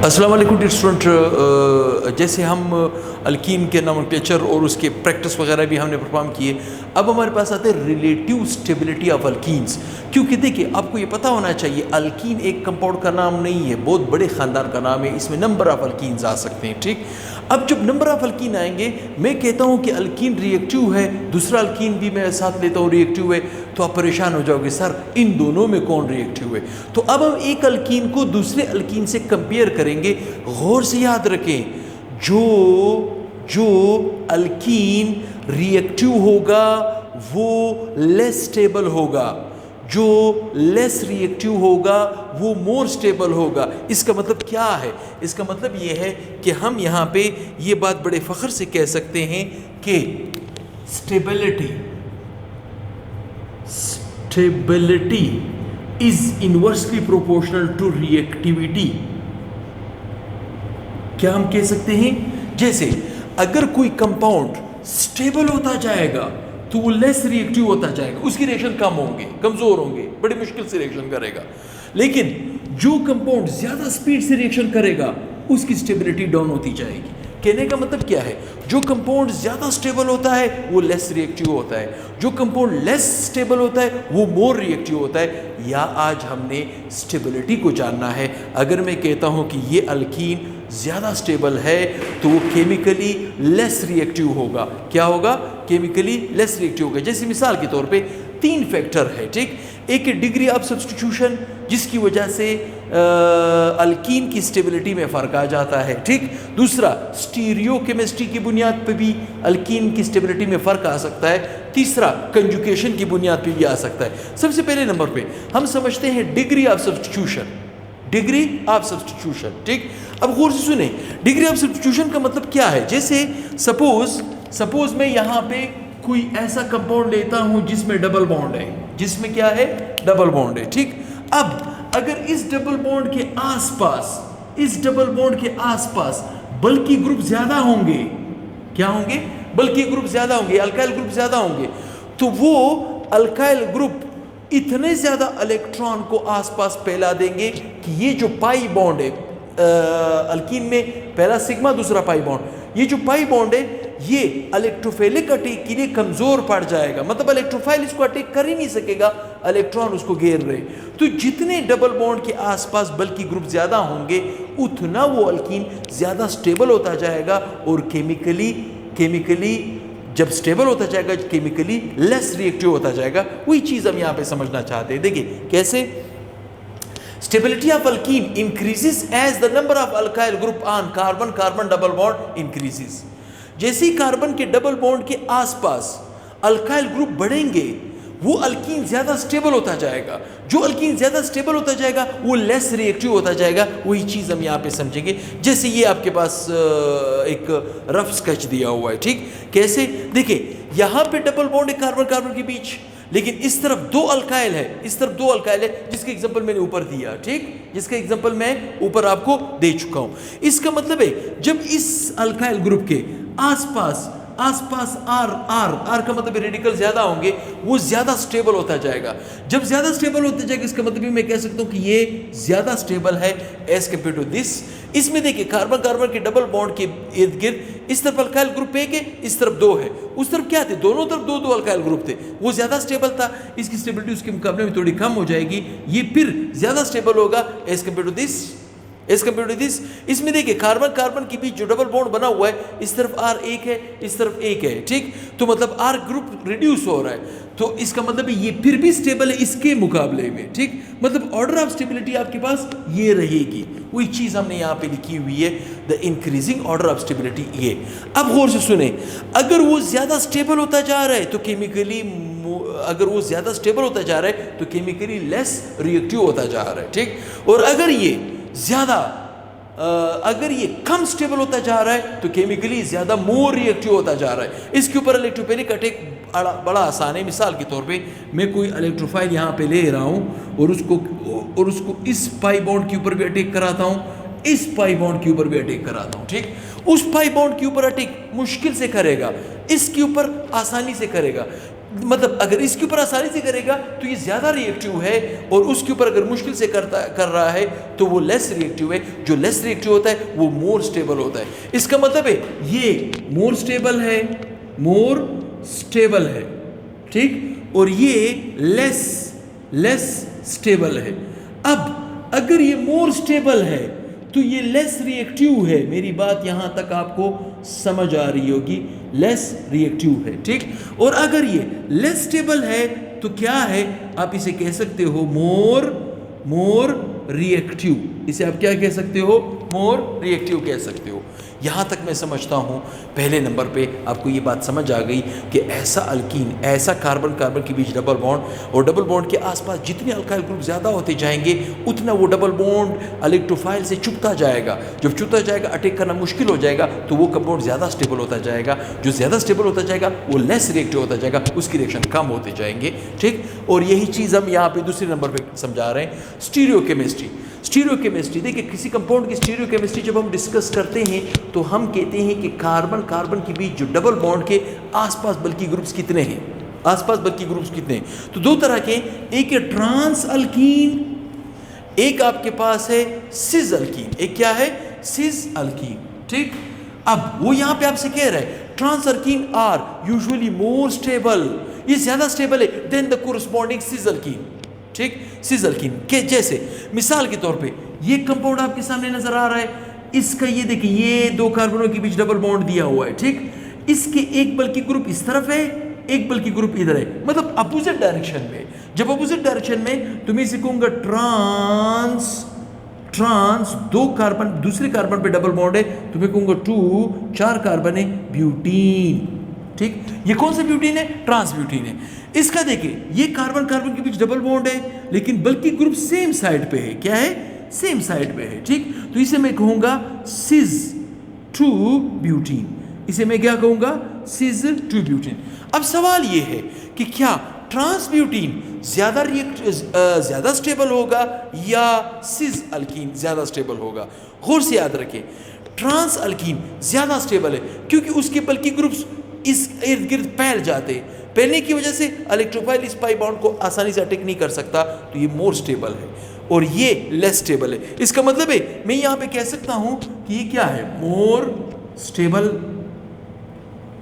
अस्सलाम वालेकुम dear student. जैसे हम अल्कीन के नोमेनक्लेचर और उसके प्रैक्टिस वगैरह भी हमने परफॉर्म किए। अब हमारे पास आते हैं रिलेटिव स्टेबिलिटी ऑफ अल्कीन्स। क्योंकि देखिए आपको ये पता होना चाहिए अल्कीन एक कंपाउंड का नाम नहीं है, बहुत बड़े ख़ानदान का नाम है। इसमें नंबर ऑफ़ अल्कीन्स आ सकते हैं। ठीक, अब जब नंबर ऑफ़ अल्कीन आएंगे, मैं कहता हूँ कि अल्कीन रिएक्टिव है, दूसरा अल्कीन भी मैं साथ लेता हूँ रिएक्टिव है, तो आप परेशान हो जाओगे सर इन दोनों में कौन रिएक्टिव है। तो अब हम एक अल्कीन को दूसरे अल्कीन से कंपेयर करेंगे। गौर से याद रखें, जो अल्कीन रिएक्टिव होगा वो लेस स्टेबल होगा, जो लेस रिएक्टिव होगा वो मोर स्टेबल होगा। इसका मतलब क्या है? इसका मतलब ये है कि हम यहाँ पे ये बात बड़े फ़ख्र से कह सकते हैं कि stability is inversely proportional to reactivity. क्या हम कह सकते हैं? जैसे अगर कोई कंपाउंड स्टेबल होता जाएगा तो वो लेस रिएक्टिव होता जाएगा, उसकी रिएक्शन कम होंगे, कमज़ोर होंगे, बड़ी मुश्किल से रिएक्शन करेगा। लेकिन जो कंपाउंड ज़्यादा स्पीड से रिएक्शन करेगा उसकी स्टेबिलिटी डाउन होती जाएगी। कहने का मतलब क्या है? जो कंपाउंड ज़्यादा स्टेबल होता है वो लेस रिएक्टिव होता है, जो कंपाउंड लेस स्टेबल होता है वो मोर रिएक्टिव होता है। या आज हमने स्टेबिलिटी को जानना है। अगर मैं कहता हूँ कि ये अल्कीन ज़्यादा स्टेबल है तो वो केमिकली लेस रिएक्टिव होगा। क्या होगा? केमिकली लेस रिएक्टिव होगा। जैसे मिसाल के तौर पे 3 फैक्टर है। ठीक, एक डिग्री ऑफ सब्स्टिट्यूशन जिसकी वजह से अल्कीन की स्टेबिलिटी में फ़र्क आ जाता है। ठीक, दूसरा स्टीरियो केमिस्ट्री की बुनियाद पे भी अल्कीन की स्टेबिलिटी में फ़र्क आ सकता है। तीसरा कंजुगेशन की बुनियाद पे भी आ सकता है। सबसे पहले नंबर पे हम समझते हैं degree of substitution. Degree of substitution, ठीक, अब गौर से सुने, डिग्री ऑफ सब्स्टिट्यूशन का मतलब क्या है? जैसे सपोज मैं यहाँ पे कोई ऐसा कंपाउंड लेता हूँ जिसमें डबल बॉन्ड है, जिसमें क्या है? डबल बॉन्ड है। ठीक, अब अगर इस डबल बॉन्ड के आसपास बल्कि ग्रुप ज्यादा होंगे, क्या होंगे? बल्कि ग्रुप ज्यादा होंगे, अल्काइल ग्रुप ज्यादा होंगे, तो वो अल्काइल ग्रुप इतने ज्यादा इलेक्ट्रॉन को आसपास फैला देंगे कि ये जो पाई बॉन्ड है अल्कीन में, पहला सिग्मा दूसरा पाई बॉन्ड, ये जो पाई बॉन्ड है ये इलेक्ट्रोफिलिक अटैक के लिए कमजोर पड़ जाएगा। मतलब इलेक्ट्रोफाइल इसको अटैक कर ही नहीं सकेगा, इलेक्ट्रॉन उसको घेर रहे। तो जितने डबल बॉन्ड के आसपास बल्कि ग्रुप ज्यादा होंगे उतना वो अल्कीन ज्यादा स्टेबल होता जाएगा और केमिकली जब स्टेबल होता जाएगा केमिकली लेस रिएक्टिव होता जाएगा। वही चीज हम यहाँ पे समझना चाहते हैं। देखिए कैसे? Stability of alkene increases as the number of alkyl group on carbon double bond increases. जैसे ही कार्बन के डबल बॉन्ड के आसपास अल्काइल ग्रुप बढ़ेंगे वो अल्कीन ज्यादा स्टेबल होता जाएगा। जो अल्कीन ज्यादा स्टेबल होता जाएगा वो लेस रिएक्टिव होता जाएगा। वही चीज हम यहाँ पे समझेंगे। जैसे ये आपके पास एक रफ स्केच दिया हुआ है। ठीक, कैसे? देखिए यहाँ पे डबल बॉन्ड है कार्बन के बीच, लेकिन इस तरफ 2 अल्काइल है, इस तरफ 2 अल्काइल है, जिसका एग्जांपल मैंने ऊपर दिया। ठीक, जिसका एग्जांपल मैं ऊपर आपको दे चुका हूं। इसका मतलब है जब इस अल्काइल ग्रुप के आसपास आर का मतलब रेडिकल ज्यादा होंगे, वो ज्यादा स्टेबल होता जाएगा। जब ज्यादा स्टेबल होता जाएगा इसका मतलब मैं कह सकता हूं कि ये ज्यादा स्टेबल है एज कंपेयर टू दिस। इसमें देखिए कार्बन के डबल बॉन्ड के इर्द गिर्द इस तरफ अल्काइल ग्रुप 1 है, इस तरफ 2 है, उस तरफ क्या थे? दोनों तरफ 2 अल्काइल ग्रुप थे, वो ज्यादा स्टेबल था। इसकी स्टेबिलिटी उसके मुकाबले में थोड़ी कम हो जाएगी, ये फिर ज्यादा स्टेबल होगा एज कंपेयर टू दिस। इसमें देखिए कार्बन के बीच जो डबल बॉन्ड बना हुआ है, इस तरफ R 1 है, इस तरफ 1 है। ठीक, तो मतलब R ग्रुप रिड्यूस हो रहा है, तो इसका मतलब ये फिर भी स्टेबल है इसके मुकाबले में। ठीक, मतलब ऑर्डर ऑफ स्टेबिलिटी आपके पास ये रहेगी। वही चीज हमने यहाँ पे लिखी हुई है, the increasing order of stability. ये अब गौर से सुने, अगर वो ज्यादा स्टेबल होता जा रहा है तो केमिकली लेस रिएक्टिव होता जा रहा है। ठीक, और अगर ये कम स्टेबल होता जा रहा है तो केमिकली ज्यादा मोर रिएक्टिव होता जा रहा है। इसके ऊपर इलेक्ट्रोफिलिक अटैक बड़ा आसान है। मिसाल के तौर पे मैं कोई इलेक्ट्रोफाइल यहाँ पे ले रहा हूँ और उसको इस पाई बॉन्ड के ऊपर भी अटैक कराता हूँ, इस पाई बॉन्ड के ऊपर भी अटैक कराता हूँ। ठीक, उस पाई बॉन्ड के ऊपर अटैक मुश्किल से करेगा, इसके ऊपर आसानी से करेगा। मतलब अगर इसके ऊपर आसानी से करेगा तो ये ज़्यादा रिएक्टिव है, और उसके ऊपर अगर मुश्किल से कर रहा है तो वो लेस रिएक्टिव है। जो लेस रिएक्टिव होता है वो मोर स्टेबल होता है। इसका मतलब है ये मोर स्टेबल है, ठीक, और ये लेस स्टेबल है। अब अगर ये मोर स्टेबल है तो ये लेस रिएक्टिव है। मेरी बात यहां तक आपको समझ आ रही होगी, लेस रिएक्टिव है, ठीक। और अगर ये लेस स्टेबल है तो क्या है, आप इसे कह सकते हो मोर रिएक्टिव। इसे आप क्या कह सकते हो, मोर रिएक्टिव कह सकते हो। यहाँ तक मैं समझता हूँ पहले नंबर पे आपको ये बात समझ आ गई कि ऐसा अल्कीन, ऐसा कार्बन कार्बन के बीच डबल बॉन्ड, और डबल बॉन्ड के आसपास जितने अल्काइल ग्रुप ज़्यादा होते जाएंगे उतना वो डबल बॉन्ड इलेक्ट्रोफाइल से चुभता जाएगा। जब चुभता जाएगा, अटैक करना मुश्किल हो जाएगा, तो वो कंपाउंड ज़्यादा स्टेबल होता जाएगा। जो ज़्यादा स्टेबल होता जाएगा वो लेस रिएक्टिव होता जाएगा, उसकी रिएक्शन कम होते जाएंगे, ठीक। और यही चीज़ हम यहाँ पे दूसरे नंबर पे समझा रहे हैं, स्टीरियोकेमिस्ट्री। देखिए, किसी कंपाउंड की स्टीरियोकेमिस्ट्री जब हम डिस्कस करते हैं तो हम कहते हैं कि कार्बन कार्बन के बीच जो डबल बॉन्ड के आसपास बल्कि ग्रुप्स कितने हैं, तो दो तरह के, एक है ट्रांस अल्कीन, एक आपके पास है सिस अल्कीन। एक क्या है, सिस अल्कीन, ठीक। अब वो यहां पे आपसे कह रहा है trans alkene are usually more stable, ये ज्यादा स्टेबल है than the corresponding cis alkene, ठीक। सिस अल्कीन के जैसे मिसाल के तौर पे ये कंपाउंड आपके सामने नजर आ रहा है, इसका ये देखिए, ये दो कार्बनों के बीच डबल बॉन्ड दिया हुआ है, ठीक। इसके एक बल्कि ग्रुप इस तरफ है, एक बल्कि ग्रुप इधर है, मतलब अपोजिट डायरेक्शन में। जब अपोजिट डायरेक्शन में तो मैं इसे कहूंगा ट्रांस, दो कार्बन दूसरे कार्बन पे डबल बॉन्ड है तो मैं कहूंगा 2, 4 कार्बन है ब्यूटीन, ठीक। ये कौन सा ब्यूटीन है, ट्रांस ब्यूटीन है। इसका देखिए, ये कार्बन कार्बन के बीच डबल बॉन्ड है लेकिन बल्कि ग्रुप सेम साइड पे है, क्या है, सेम साइड पे है, ठीक। तो इसे मैं कहूंगा सिस 2 ब्यूटीन, इसे मैं क्या कहूंगा, सिस 2 ब्यूटीन। अब सवाल ये है कि क्या ट्रांस ब्यूटीन ज्यादा स्टेबल होगा या सिस अल्कीन ज्यादा स्टेबल होगा। गौर से याद रखें, ट्रांस अल्कीन ज्यादा स्टेबल है क्योंकि उसके बल्कि ग्रुप्स इस इर्द गिर्द फैल जाते हैं, फैलने की वजह से इलेक्ट्रोफाइल इस पाई बॉन्ड को आसानी से अटैक नहीं कर सकता, तो ये मोर स्टेबल है और ये लेस स्टेबल है। इसका मतलब है मैं यहां पे कह सकता हूं कि ये क्या है, मोर स्टेबल,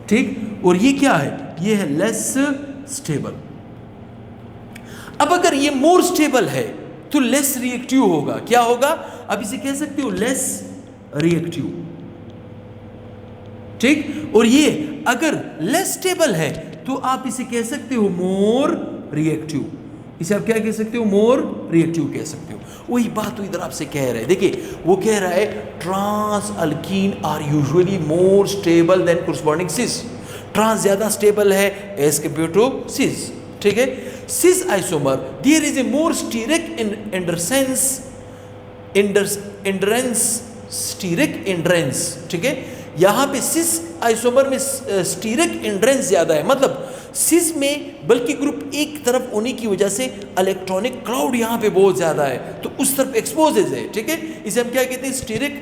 ठीक, और ये क्या है, ये है लेस स्टेबल। अब अगर ये मोर स्टेबल है तो लेस रिएक्टिव होगा, क्या होगा, अब इसे कह सकते हो लेस रिएक्टिव, ठीक। और ये अगर लेस स्टेबल है तो आप इसे कह सकते हो मोर रिएक्टिव। इसे आप क्या कह सकते हो, मोर रिएक्टिव कह सकते हो। वही बात तो इधर आपसे कह रहा है, देखिए वो कह रहा है trans alkene are usually more stable than corresponding cis. Trans ज्यादा स्टेबल है एज कंपेयर टू सिस, ठीक है। Cis isomer there is a more steric hindrance, ठीक है। यहां पे सिस आइसोमर में स्टीरिक इंडरेंस ज्यादा है, मतलब सिस में बल्कि ग्रुप एक तरफ होने की वजह से इलेक्ट्रॉनिक क्लाउड यहां पे बहुत ज्यादा है तो उस तरफ एक्सपोजेज है, ठीक है। इसे हम क्या कहते हैं, steric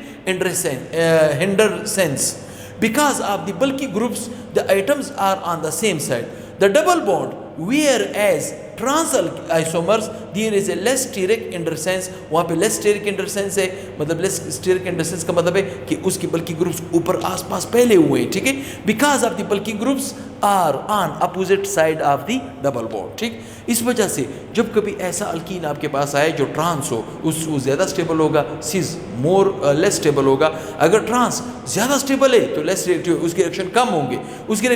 hindrance. Because of the bulky groups the atoms are on the same side the double bond whereas trans isomers there is a less steric intersense, वहाँ पे less steric intersense है, मतलब less steric intersense का मतलब है कि उसके बल्कि ग्रुप्स ऊपर आसपास फैले हुए हैं, ठीक है। because of the bulky groups are on opposite side of the double bond, ठीक। इस वजह से जब कभी ऐसा अल्कीन आपके पास आए जो ट्रांस हो, वो ज़्यादा स्टेबल होगा, सिस लेस स्टेबल होगा। अगर ट्रांस ज़्यादा स्टेबल है तो लेस रिएक्टिव, उसके रिएक्शन कम होंगे, इसके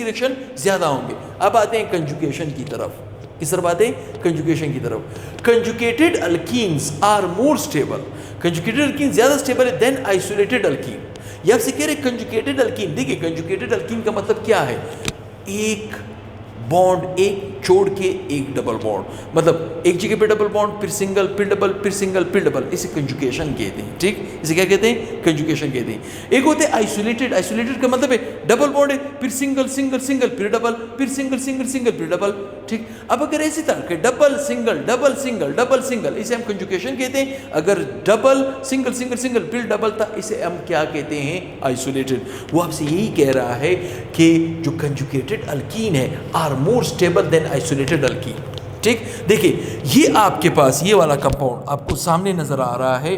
रिएक्शन ज़्यादा होंगे। अब आते हैं कंजुगेशन की तरफ, किस तरफ आते हैं, कंजुगेशन की तरफ। Conjugated alkenes are more stable, conjugated alkene ज़्यादा स्टेबल है देन आइसोलेटेड अल्कीन। ये आपसे कह रहे कंजुगेटेड अल्कीन, देखिए कंजुगेटेड अल्कीन का मतलब क्या है, एक बॉन्ड, एक छोड़ के एक डबल बॉन्ड, मतलब एक जगह पे डबल बॉन्ड, फिर सिंगल, फिर डबल, फिर सिंगल, फिर डबल, इसे कंजुगेशन कहते हैं। ठीक, इसे क्या कहते हैं? कंजुगेशन कहते हैं। एक होते हैं आइसोलेटेड। आइसोलेटेड का मतलब है डबल बॉन्ड है, फिर सिंगल सिंगल सिंगल, फिर डबल, फिर सिंगल सिंगल सिंगल, फिर डबल। ठीक, अब अगर ऐसी तरह के double single double single double single, इसे हम कंजुगेशन कहते हैं। अगर डबल सिंगल सिंगल सिंगल फिर डबल था, इसे हम क्या कहते हैं? आइसोलेटेड। वो आपसे यही कह रहा है कि जो कंजुगेटेड अल्कीन है are more stable than isolated alkene. ठीक, देखिए ये आपके पास ये वाला कंपाउंड आपको सामने नजर आ रहा है,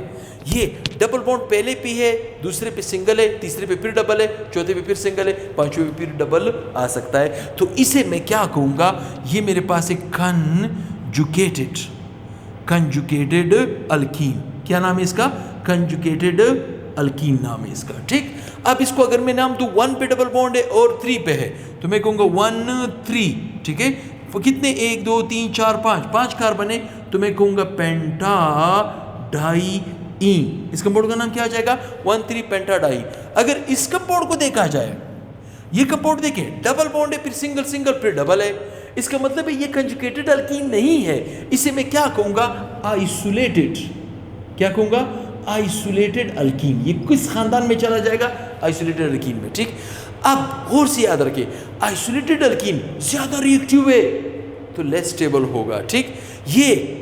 ये डबल बॉन्ड पहले पे है, दूसरे पे सिंगल है, तीसरे पे फिर डबल है, चौथे पे फिर सिंगल है, पांचवें पे फिर डबल आ सकता है। तो इसे मैं क्या कहूँगा? ये मेरे पास एक कंजुगेटेड अल्कीन। क्या नाम है इसका? कंजुगेटेड अल्कीन नाम है इसका। ठीक, अब इसको अगर मैं नाम दूं 1 पे डबल बॉन्ड है और 3 पे है, तो मैं कहूँगा 1 3। ठीक है, वो कितने? 1 2 3 4 5 कार्बन है, तो मैं कहूँगा पेंटाडाईईन। इस कंपाउंड का नाम क्या आ जाएगा? 1 3 पेंटाडाई। अगर इस कंपाउंड को देखा जाए, ये कंपाउंड देखें, डबल बॉन्ड है, फिर सिंगल सिंगल, फिर डबल है, इसका मतलब है ये कंजुगेटेड अल्कीन नहीं है। इसे मैं क्या कहूँगा? आइसोलेटेड। क्या कहूँगा? Isolated alkene. ये किस खानदान में चला जाएगा? आइसोलेटेड अल्कीन में। ठीक, अब गौर से याद रखें, आइसोलेटेड अल्कीन ज्यादा रिएक्टिव है तो लेस स्टेबल होगा। ठीक, ये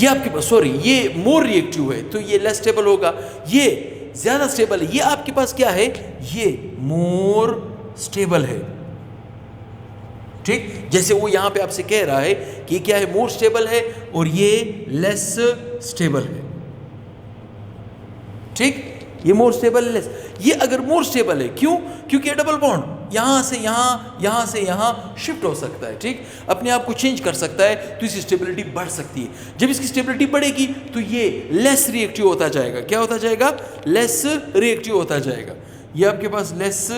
आपके पास, सॉरी, ये मोर रिएक्टिव है तो ये लेस स्टेबल होगा। ये ज्यादा स्टेबल है, ये आपके पास क्या है? ये मोर स्टेबल है। ठीक, जैसे वो यहां पे आपसे कह रहा है कि क्या है? मोर स्टेबल है और ये लेस स्टेबल है। ठीक, ये मोर स्टेबल लेस। ये अगर मोर स्टेबल है, क्यों? क्योंकि डबल बॉन्ड यहां से यहां, यहां से यहां शिफ्ट हो सकता है। ठीक, अपने आप को चेंज कर सकता है, तो इसकी स्टेबिलिटी बढ़ सकती है। जब इसकी स्टेबिलिटी बढ़ेगी तो ये लेस रिएक्टिव होता जाएगा। क्या होता जाएगा? लेस रिएक्टिव होता जाएगा। ये आपके पास लेस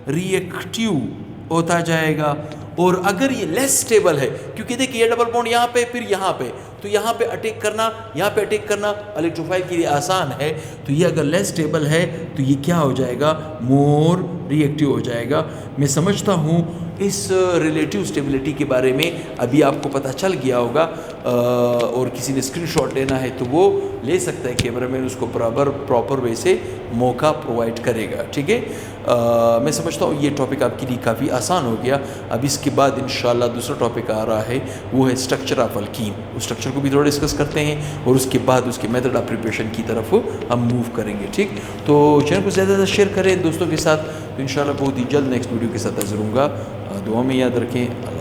रिएक्टिव होता जाएगा। और अगर ये लेस स्टेबल है, क्योंकि देखिए ये डबल बॉन्ड यहाँ पे, फिर यहाँ पे, तो यहाँ पे अटैक करना, यहाँ पे अटैक करना इलेक्ट्रोफाइल के लिए आसान है। तो ये अगर लेस स्टेबल है तो ये क्या हो जाएगा? मोर रिएक्टिव हो जाएगा। मैं समझता हूँ इस रिलेटिव स्टेबिलिटी के बारे में अभी आपको पता चल गया होगा। और किसी ने स्क्रीनशॉट लेना है तो वो ले सकता है, कैमरामैन उसको प्रॉपर वे से मौका प्रोवाइड करेगा। ठीक है, मैं समझता हूँ ये टॉपिक आपके लिए काफ़ी आसान हो गया। अब इसके बाद इंशाल्लाह दूसरा टॉपिक आ रहा है, वो है स्ट्रक्चर ऑफ अल्कीन। उस स्ट्रक्चर को भी थोड़ा डिस्कस करते हैं और उसके बाद उसके मेथड ऑफ प्रिपरेशन की तरफ हम मूव करेंगे। ठीक, तो चैनल को ज़्यादा से शेयर करें दोस्तों के साथ। तो इंशाल्लाह बहुत ही जल्द नेक्स्ट वीडियो के साथ हाजिर होऊंगा। दुआ में याद रखें।